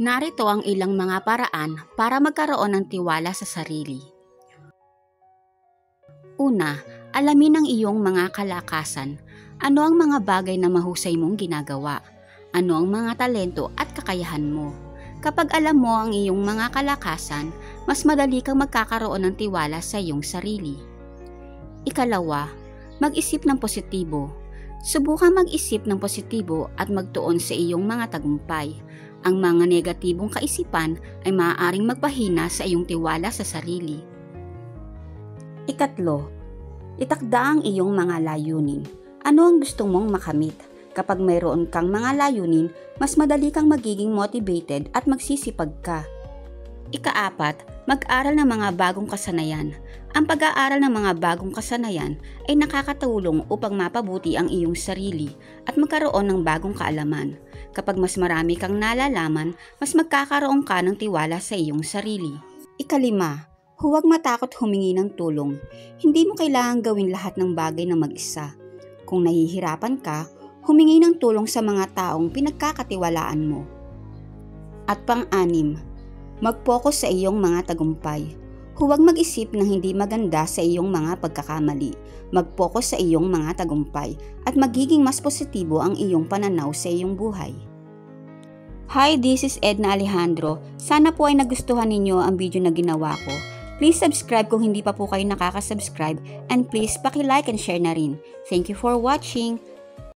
Narito ang ilang mga paraan para magkaroon ng tiwala sa sarili. Una, alamin ang iyong mga kalakasan. Ano ang mga bagay na mahusay mong ginagawa? Ano ang mga talento at kakayahan mo? Kapag alam mo ang iyong mga kalakasan, mas madali kang magkakaroon ng tiwala sa iyong sarili. Ikalawa, mag-isip ng positibo. Subukang mag-isip ng positibo at magtuon sa iyong mga tagumpay. Ang mga negatibong kaisipan ay maaaring magpahina sa iyong tiwala sa sarili. Ikatlo, itakda ang iyong mga layunin. Ano ang gusto mong makamit? Kapag mayroon kang mga layunin, mas madali kang magiging motivated at magsisipag ka. Ikaapat, mag-aral ng mga bagong kasanayan. Ang pag-aaral ng mga bagong kasanayan ay nakakatulong upang mapabuti ang iyong sarili at magkaroon ng bagong kaalaman. Kapag mas marami kang nalalaman, mas magkakaroon ka ng tiwala sa iyong sarili. Ikalima, huwag matakot humingi ng tulong. Hindi mo kailangang gawin lahat ng bagay na mag-isa. Kung nahihirapan ka, humingi ng tulong sa mga taong pinagkakatiwalaan mo. At pang-anim, mag-focus sa iyong mga tagumpay. Huwag mag-isip ng hindi maganda sa iyong mga pagkakamali. Mag-focus sa iyong mga tagumpay at magiging mas positibo ang iyong pananaw sa iyong buhay. Hi, this is Edna Alejandro. Sana po ay nagustuhan ninyo ang video na ginawa ko. Please subscribe kung hindi pa po kayo nakaka-subscribe and please paki-like and share na rin. Thank you for watching.